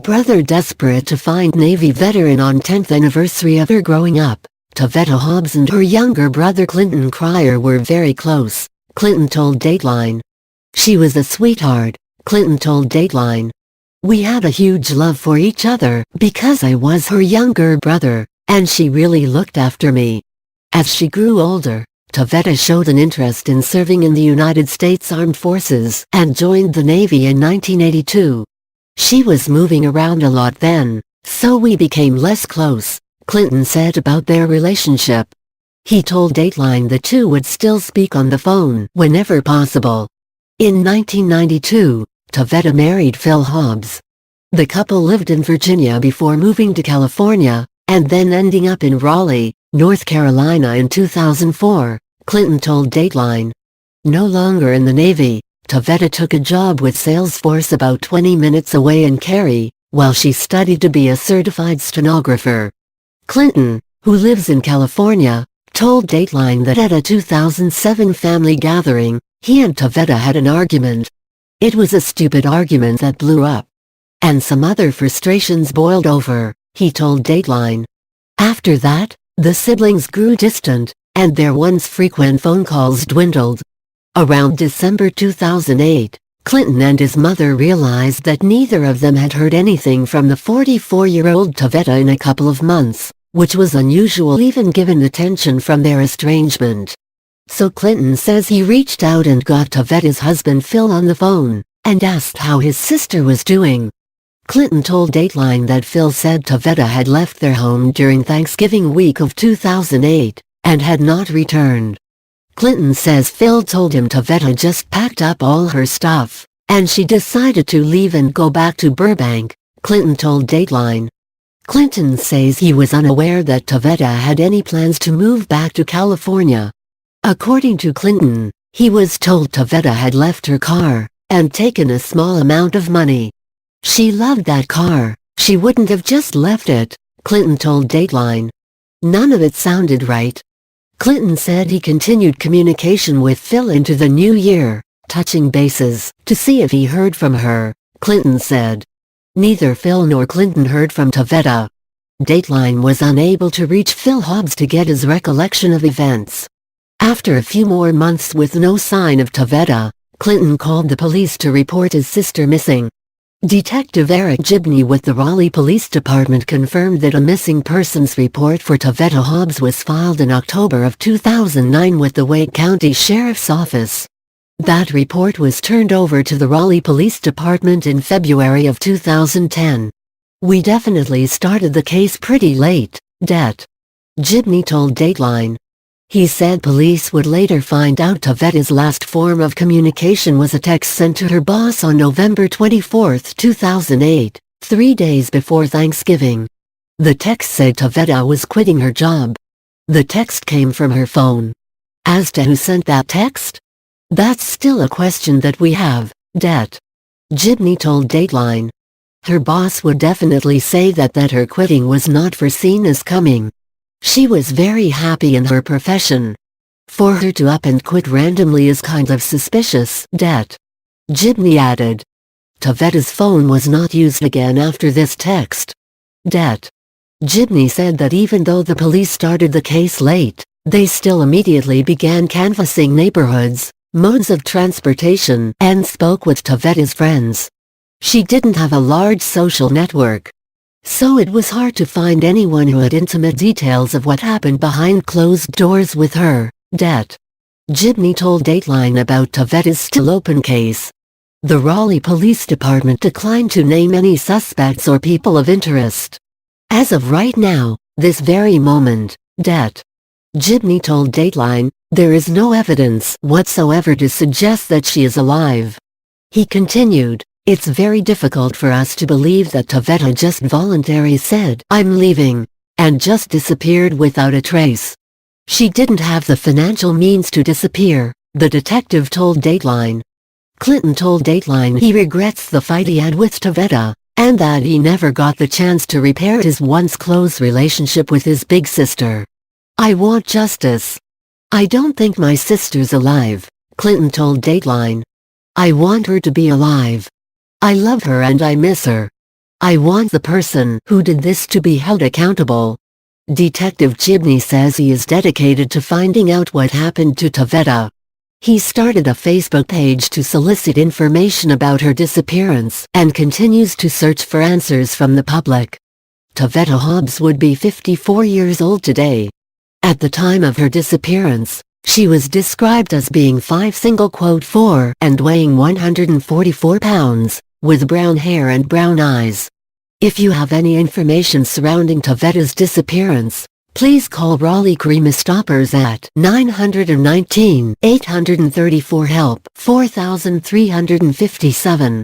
brother desperate to find Navy veteran on 10th anniversary of her growing up. Tavetta Hobbs and her younger brother Clinton Cryer were very close, Clinton told Dateline. She was a sweetheart, Clinton told Dateline. We had a huge love for each other because I was her younger brother, and she really looked after me. As she grew older, Tavetta showed an interest in serving in the United States Armed Forces and joined the Navy in 1982. She was moving around a lot then, so we became less close, Clinton said about their relationship. He told Dateline the two would still speak on the phone whenever possible. In 1992, Tavetta married Phil Hobbs. The couple lived in Virginia before moving to California, and then ending up in Raleigh, North Carolina in 2004, Clinton told Dateline. No longer in the Navy, Tavetta took a job with Salesforce about 20 minutes away in Cary, while she studied to be a certified stenographer. Clinton, who lives in California, told Dateline that at a 2007 family gathering, he and Tavetta had an argument. It was a stupid argument that blew up. And some other frustrations boiled over, he told Dateline. After that, the siblings grew distant, and their once frequent phone calls dwindled. Around December 2008, Clinton and his mother realized that neither of them had heard anything from the 44-year-old Tavetta in a couple of months, which was unusual even given the tension from their estrangement. So Clinton says he reached out and got Tavetta's husband Phil on the phone, and asked how his sister was doing. Clinton told Dateline that Phil said Tavetta had left their home during Thanksgiving week of 2008, and had not returned. Clinton says Phil told him Tavetta just packed up all her stuff, and she decided to leave and go back to Burbank, Clinton told Dateline. Clinton says he was unaware that Tavetta had any plans to move back to California. According to Clinton, he was told Tavetta had left her car, and taken a small amount of money. She loved that car, she wouldn't have just left it, Clinton told Dateline. None of it sounded right. Clinton said he continued communication with Phil into the new year, touching bases, to see if he heard from her, Clinton said. Neither Phil nor Clinton heard from Tavetta. Dateline was unable to reach Phil Hobbs to get his recollection of events. After a few more months with no sign of Tavetta, Clinton called the police to report his sister missing. Detective Eric Gibney with the Raleigh Police Department confirmed that a missing persons report for Tavetta Hobbs was filed in October of 2009 with the Wake County Sheriff's Office. That report was turned over to the Raleigh Police Department in February of 2010. We definitely started the case pretty late, Det. Gibney told Dateline. He said police would later find out Tavetta's last form of communication was a text sent to her boss on November 24, 2008, 3 days before Thanksgiving. The text said Tavetta was quitting her job. The text came from her phone. As to who sent that text? That's still a question that we have, Det. Gibney told Dateline. Her boss would definitely say that her quitting was not foreseen as coming. She was very happy in her profession. For her to up and quit randomly is kind of suspicious, Det. Gibney added. Tavetta's phone was not used again after this text. Det. Gibney said that even though the police started the case late, they still immediately began canvassing neighborhoods, modes of transportation, and spoke with Tavetta's friends. She didn't have a large social network. So it was hard to find anyone who had intimate details of what happened behind closed doors with her, Det. Gibney told Dateline about Tavetta's still open case. The Raleigh Police Department declined to name any suspects or people of interest. As of right now, this very moment, Det. Gibney told Dateline, there is no evidence whatsoever to suggest that she is alive. He continued. It's very difficult for us to believe that Tavetta just voluntarily said, "I'm leaving," and just disappeared without a trace. She didn't have the financial means to disappear, the detective told Dateline. Clinton told Dateline he regrets the fight he had with Tavetta, and that he never got the chance to repair his once close relationship with his big sister. I want justice. I don't think my sister's alive, Clinton told Dateline. I want her to be alive. I love her and I miss her. I want the person who did this to be held accountable. Detective Chibney says he is dedicated to finding out what happened to Taveta. He started a Facebook page to solicit information about her disappearance and continues to search for answers from the public. Taveta Hobbs would be 54 years old today. At the time of her disappearance, she was described as being 5'4" and weighing 144 pounds, with brown hair and brown eyes. If you have any information surrounding Taveta's disappearance, please call Raleigh Crime Stoppers at 919-834-HELP 4357.